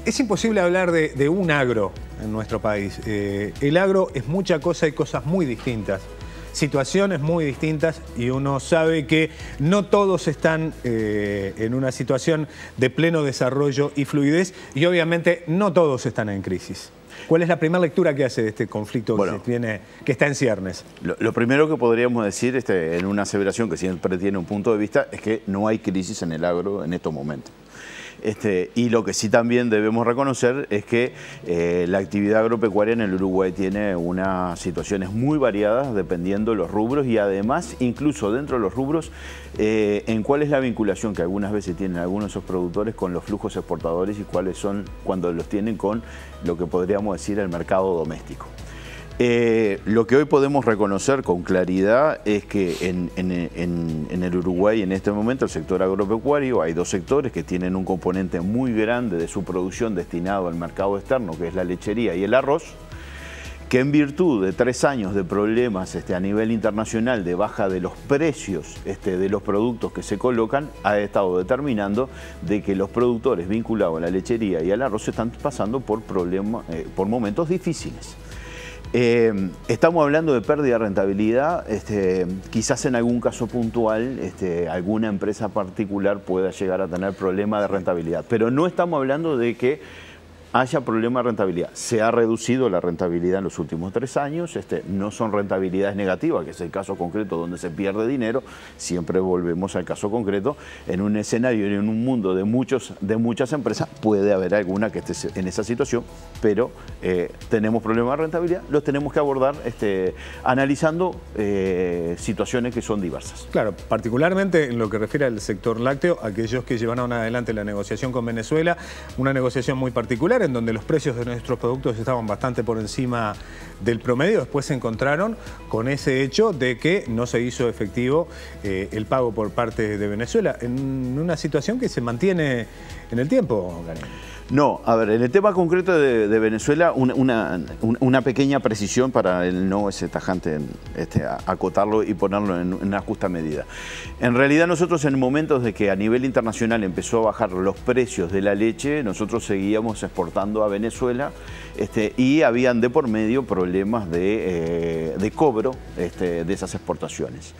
Es imposible hablar de un agro en nuestro país. El agro es mucha cosa y cosas muy distintas, situaciones muy distintas, y uno sabe que no todos están en una situación de pleno desarrollo y fluidez, y obviamente no todos están en crisis. ¿Cuál es la primera lectura que hace de este conflicto que está en ciernes? Lo primero que podríamos decir en una aseveración que siempre tiene un punto de vista es que no hay crisis en el agro en estos momentos. Y lo que sí también debemos reconocer es que la actividad agropecuaria en el Uruguay tiene unas situaciones muy variadas dependiendo de los rubros, y además incluso dentro de los rubros en cuál es la vinculación que algunas veces tienen algunos de esos productores con los flujos exportadores y cuáles son cuando los tienen con lo que podríamos decir el mercado doméstico. Lo que hoy podemos reconocer con claridad es que en el Uruguay en este momento el sector agropecuario hay dos sectores que tienen un componente muy grande de su producción destinado al mercado externo, que es la lechería y el arroz, que en virtud de 3 años de problemas a nivel internacional de baja de los precios de los productos que se colocan, ha estado determinando de que los productores vinculados a la lechería y al arroz están pasando por momentos difíciles. Estamos hablando de pérdida de rentabilidad, quizás en algún caso puntual alguna empresa particular pueda llegar a tener problemas de rentabilidad, pero no estamos hablando de que haya problema de rentabilidad. Se ha reducido la rentabilidad en los últimos 3 años, no son rentabilidades negativas, que es el caso concreto donde se pierde dinero. Siempre volvemos al caso concreto. En un escenario y en un mundo de muchas empresas puede haber alguna que esté en esa situación, pero tenemos problemas de rentabilidad, los tenemos que abordar analizando situaciones que son diversas. Claro, particularmente en lo que refiere al sector lácteo, aquellos que llevaron adelante la negociación con Venezuela, una negociación muy particular, en donde los precios de nuestros productos estaban bastante por encima del promedio. Después se encontraron con ese hecho de que no se hizo efectivo el pago por parte de Venezuela, en una situación que se mantiene en el tiempo, Karim. No, a ver, en el tema concreto de Venezuela, una pequeña precisión para no ese tajante acotarlo y ponerlo en una justa medida. En realidad nosotros en momentos de que a nivel internacional empezó a bajar los precios de la leche, nosotros seguíamos exportando a Venezuela y habían de por medio problemas de cobro de esas exportaciones.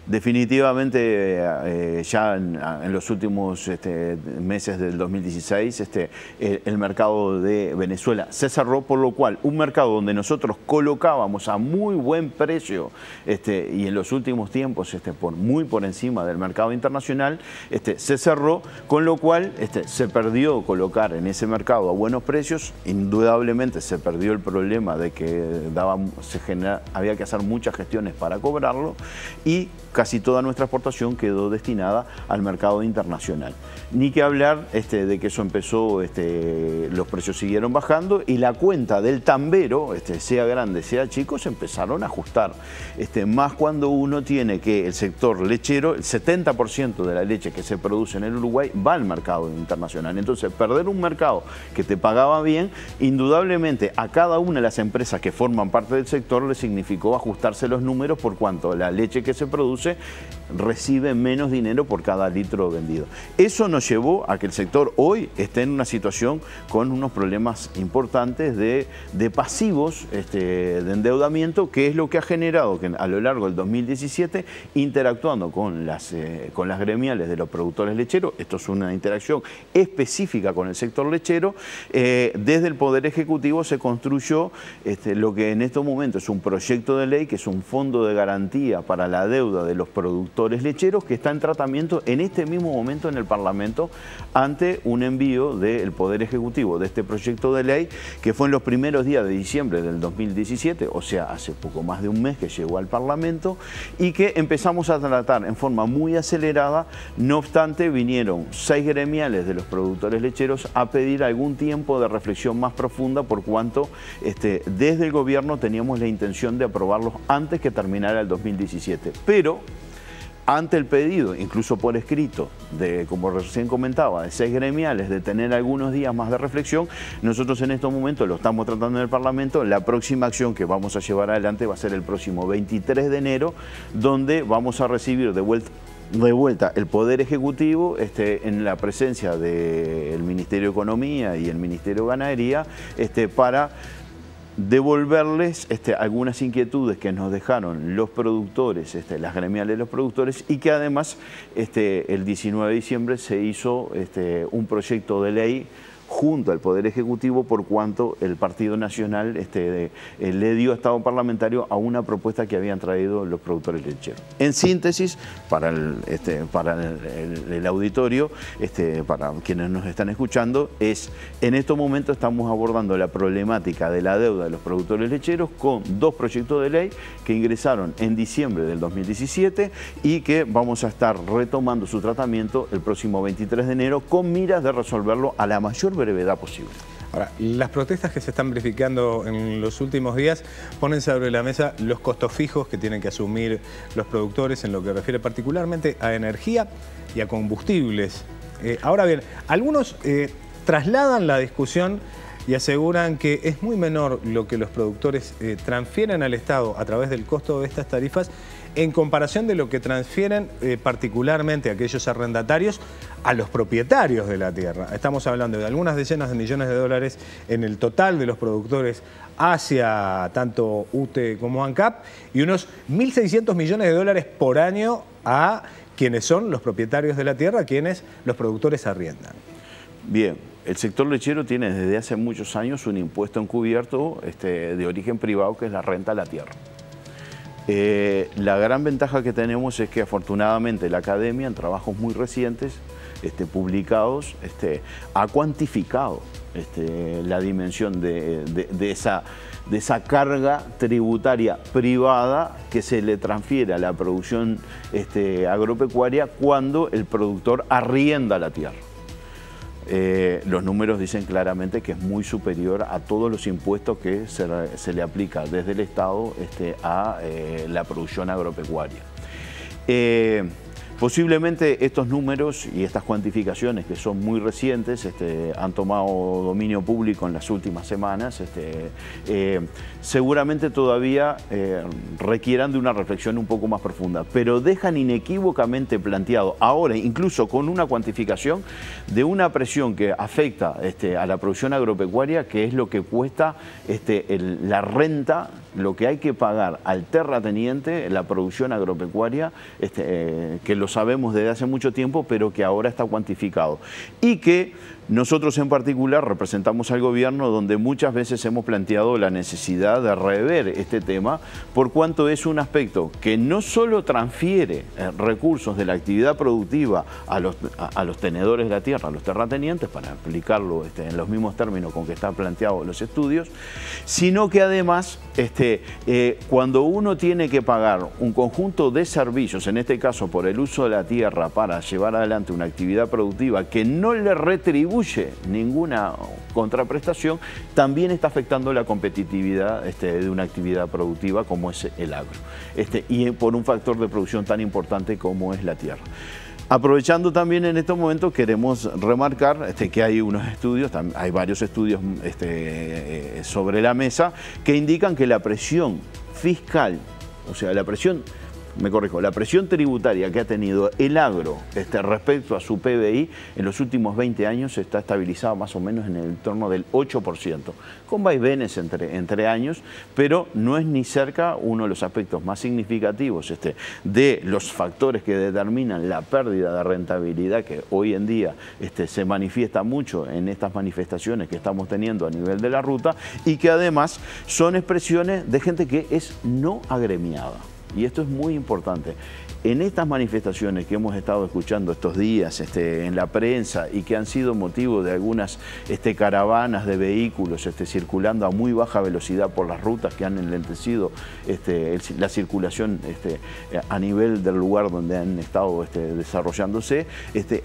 Definitivamente ya en los últimos meses del 2016 el mercado de Venezuela se cerró, por lo cual un mercado donde nosotros colocábamos a muy buen precio y en los últimos tiempos muy por encima del mercado internacional, se cerró, con lo cual se perdió colocar en ese mercado a buenos precios. Indudablemente se perdió el problema de que había que hacer muchas gestiones para cobrarlo, y casi toda nuestra exportación quedó destinada al mercado internacional. Ni que hablar de que eso empezó, los precios siguieron bajando y la cuenta del tambero, sea grande, sea chico, se empezaron a ajustar. Más cuando uno tiene que el sector lechero, el 70% de la leche que se produce en el Uruguay va al mercado internacional. Entonces, perder un mercado que te pagaba bien, indudablemente a cada una de las empresas que forman parte del sector le significó ajustarse los números, por cuanto la leche que se produce recibe menos dinero por cada litro vendido. Eso nos llevó a que el sector hoy esté en una situación con unos problemas importantes de pasivos, de endeudamiento, que es lo que ha generado que a lo largo del 2017, interactuando con las gremiales de los productores lecheros, esto es una interacción específica con el sector lechero, desde el Poder Ejecutivo se construyó lo que en estos momentos es un proyecto de ley, que es un fondo de garantía para la deuda de los productores lecheros, que está en tratamiento en este mismo momento en el Parlamento ante un envío del Poder Ejecutivo de este proyecto de ley, que fue en los primeros días de diciembre del 2017, o sea, hace poco más de un mes que llegó al Parlamento, y que empezamos a tratar en forma muy acelerada. No obstante, vinieron 6 gremiales de los productores lecheros a pedir algún tiempo de reflexión más profunda, por cuanto desde el gobierno teníamos la intención de aprobarlos antes que terminara el 2017. Pero ante el pedido, incluso por escrito, como recién comentaba, de 6 gremiales, de tener algunos días más de reflexión, nosotros en estos momentos lo estamos tratando en el Parlamento. La próxima acción que vamos a llevar adelante va a ser el próximo 23 de enero, donde vamos a recibir de vuelta de vuelta el Poder Ejecutivo, en la presencia del Ministerio de Economía y el Ministerio de Ganadería, para devolverles algunas inquietudes que nos dejaron los productores, las gremiales de los productores, y que además el 19 de diciembre se hizo un proyecto de ley junto al Poder Ejecutivo, por cuanto el Partido Nacional le dio estado parlamentario a una propuesta que habían traído los productores lecheros. En síntesis, para el auditorio, para quienes nos están escuchando, en estos momentos estamos abordando la problemática de la deuda de los productores lecheros con dos proyectos de ley que ingresaron en diciembre del 2017 y que vamos a estar retomando su tratamiento el próximo 23 de enero con miras de resolverlo a la mayor brevedad posible. Ahora, las protestas que se están verificando en los últimos días ponen sobre la mesa los costos fijos que tienen que asumir los productores en lo que refiere particularmente a energía y a combustibles. Ahora bien, algunos trasladan la discusión y aseguran que es muy menor lo que los productores transfieren al Estado a través del costo de estas tarifas en comparación de lo que transfieren particularmente aquellos arrendatarios a los propietarios de la tierra. Estamos hablando de algunas decenas de millones de dólares en el total de los productores hacia tanto UTE como ANCAP y unos 1.600 millones de dólares por año a quienes son los propietarios de la tierra, a quienes los productores arriendan. Bien, el sector lechero tiene desde hace muchos años un impuesto encubierto de origen privado, que es la renta a la tierra. La gran ventaja que tenemos es que afortunadamente la academia, en trabajos muy recientes publicados, ha cuantificado la dimensión de esa carga tributaria privada que se le transfiere a la producción agropecuaria cuando el productor arrienda la tierra. Los números dicen claramente que es muy superior a todos los impuestos que se le aplica desde el Estado a la producción agropecuaria. Posiblemente estos números y estas cuantificaciones, que son muy recientes, han tomado dominio público en las últimas semanas, seguramente todavía requieran de una reflexión un poco más profunda, pero dejan inequívocamente planteado ahora, incluso con una cuantificación, de una presión que afecta a la producción agropecuaria, que es lo que cuesta la renta, lo que hay que pagar al terrateniente, la producción agropecuaria, que lo sabemos desde hace mucho tiempo, pero que ahora está cuantificado. Y que nosotros en particular representamos al gobierno, donde muchas veces hemos planteado la necesidad de rever este tema, por cuanto es un aspecto que no solo transfiere recursos de la actividad productiva a los tenedores de la tierra, a los terratenientes, para aplicarlo en los mismos términos con que están planteados los estudios, sino que además cuando uno tiene que pagar un conjunto de servicios, en este caso por el uso de la tierra para llevar adelante una actividad productiva que no le retribuye ninguna contraprestación, también está afectando la competitividad de una actividad productiva como es el agro, y por un factor de producción tan importante como es la tierra. Aprovechando también en estos momentos, queremos remarcar que hay unos estudios, hay varios estudios sobre la mesa que indican que la presión fiscal, o sea, la presión tributaria que ha tenido el agro respecto a su PBI en los últimos 20 años está estabilizada más o menos en el entorno del 8%, con vaivenes entre años, pero no es ni cerca uno de los aspectos más significativos de los factores que determinan la pérdida de rentabilidad que hoy en día se manifiesta mucho en estas manifestaciones que estamos teniendo a nivel de la ruta, y que además son expresiones de gente que es no agremiada. Y esto es muy importante. En estas manifestaciones que hemos estado escuchando estos días en la prensa y que han sido motivo de algunas caravanas de vehículos circulando a muy baja velocidad por las rutas que han enlentecido la circulación a nivel del lugar donde han estado desarrollándose,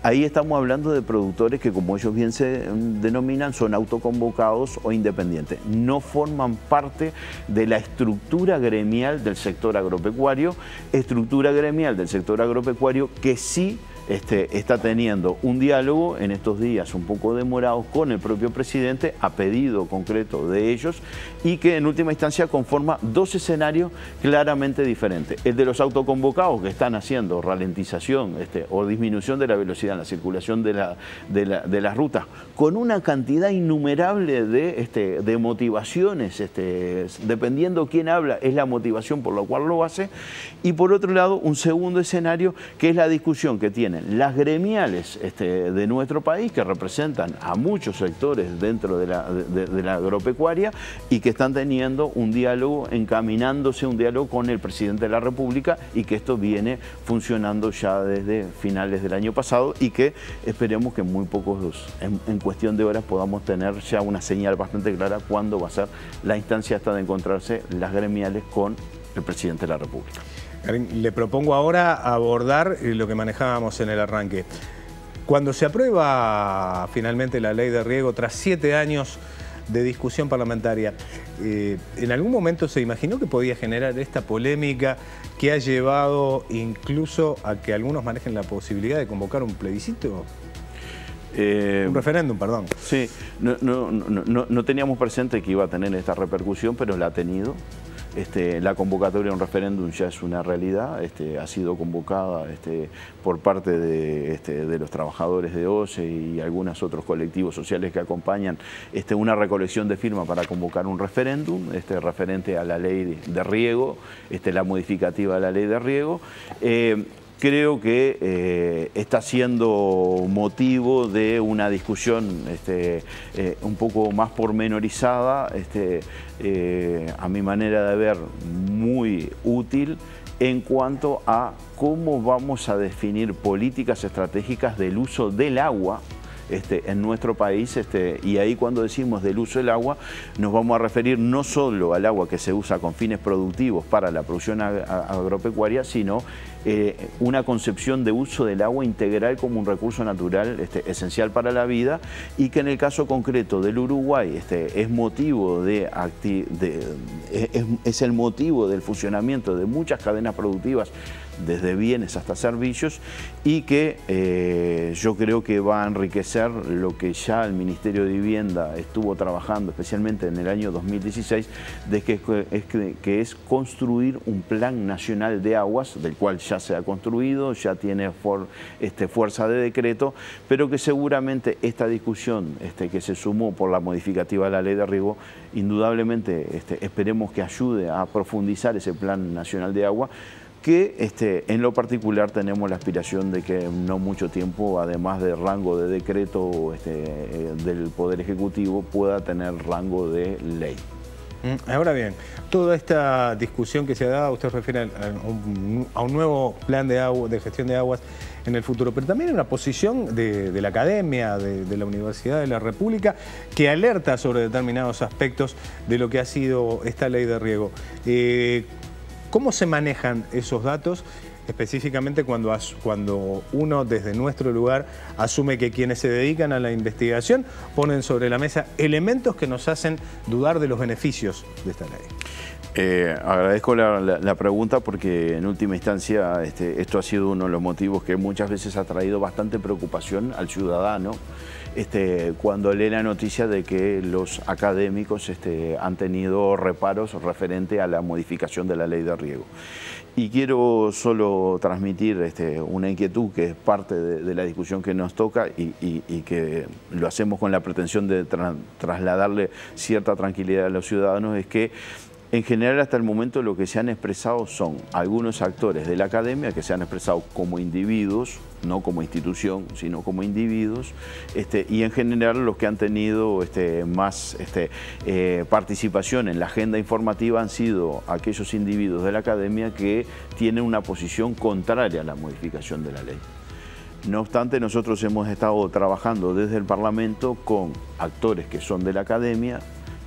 ahí estamos hablando de productores que, como ellos bien se denominan, son autoconvocados o independientes. No forman parte de la estructura gremial del sector agropecuario, estructura gremial del sector agropecuario que sí está teniendo un diálogo en estos días un poco demorados con el propio presidente a pedido concreto de ellos y que en última instancia conforma dos escenarios claramente diferentes. El de los autoconvocados que están haciendo ralentización o disminución de la velocidad en la circulación de las rutas con una cantidad innumerable de motivaciones, dependiendo quién habla, es la motivación por la cual lo hace. Y por otro lado, un segundo escenario que es la discusión que tienen las gremiales de nuestro país, que representan a muchos sectores dentro de la agropecuaria y que están teniendo un diálogo, encaminándose un diálogo con el presidente de la República, y que esto viene funcionando ya desde finales del año pasado y que esperemos que en muy pocos, en cuestión de horas, podamos tener ya una señal bastante clara cuándo va a ser la instancia esta de encontrarse las gremiales con el presidente de la República. Le propongo ahora abordar lo que manejábamos en el arranque. Cuando se aprueba finalmente la ley de riego, tras 7 años de discusión parlamentaria, ¿en algún momento se imaginó que podía generar esta polémica que ha llevado incluso a que algunos manejen la posibilidad de convocar un plebiscito? Un referéndum, perdón. Sí, no teníamos presente que iba a tener esta repercusión, pero la ha tenido. La convocatoria a un referéndum ya es una realidad, ha sido convocada por parte de los trabajadores de OCE y algunos otros colectivos sociales que acompañan una recolección de firmas para convocar un referéndum referente a la ley de riego, la modificativa de la ley de riego. Creo que está siendo motivo de una discusión un poco más pormenorizada, a mi manera de ver muy útil, en cuanto a cómo vamos a definir políticas estratégicas del uso del agua en nuestro país, y ahí cuando decimos del uso del agua nos vamos a referir no solo al agua que se usa con fines productivos para la producción agropecuaria, sino una concepción de uso del agua integral como un recurso natural esencial para la vida, y que en el caso concreto del Uruguay es motivo es el motivo del funcionamiento de muchas cadenas productivas, desde bienes hasta servicios, y que yo creo que va a enriquecer lo que ya el Ministerio de Vivienda estuvo trabajando, especialmente en el año 2016, que es construir un plan nacional de aguas, del cual ya se ha construido, ya tiene fuerza de decreto, pero que seguramente esta discusión que se sumó por la modificativa de la ley de riego, indudablemente esperemos que ayude a profundizar ese plan nacional de agua, que en lo particular tenemos la aspiración de que en no mucho tiempo, además de rango de decreto del Poder Ejecutivo, pueda tener rango de ley. Ahora bien, toda esta discusión que se ha dado, usted refiere a un nuevo plan de gestión de aguas en el futuro, pero también una posición de la academia, de la Universidad de la República, que alerta sobre determinados aspectos de lo que ha sido esta ley de riego. ¿Cómo se manejan esos datos, específicamente cuando uno desde nuestro lugar asume que quienes se dedican a la investigación ponen sobre la mesa elementos que nos hacen dudar de los beneficios de esta ley? Agradezco la pregunta, porque en última instancia esto ha sido uno de los motivos que muchas veces ha traído bastante preocupación al ciudadano cuando lee la noticia de que los académicos han tenido reparos referente a la modificación de la ley de riego. Y quiero solo transmitir una inquietud que es parte de la discusión que nos toca y que lo hacemos con la pretensión de trasladarle cierta tranquilidad a los ciudadanos, es que en general hasta el momento lo que se han expresado son algunos actores de la academia que se han expresado como individuos, no como institución, sino como individuos, y en general los que han tenido más participación en la agenda informativa han sido aquellos individuos de la academia que tienen una posición contraria a la modificación de la ley. No obstante, nosotros hemos estado trabajando desde el Parlamento con actores que son de la academia,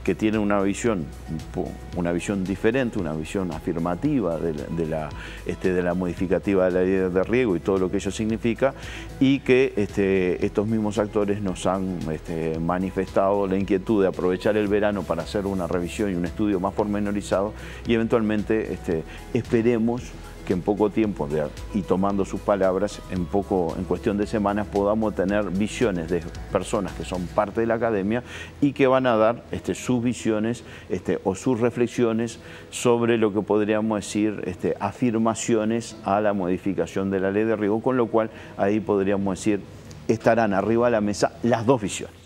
que tienen una visión diferente, una visión afirmativa de la modificativa de la ley de riego y todo lo que ello significa, y que estos mismos actores nos han manifestado la inquietud de aprovechar el verano para hacer una revisión y un estudio más pormenorizado, y eventualmente esperemos que en poco tiempo, y tomando sus palabras, en cuestión de semanas podamos tener visiones de personas que son parte de la academia y que van a dar sus visiones o sus reflexiones sobre lo que podríamos decir afirmaciones a la modificación de la ley de riego, con lo cual ahí podríamos decir estarán arriba de la mesa las dos visiones.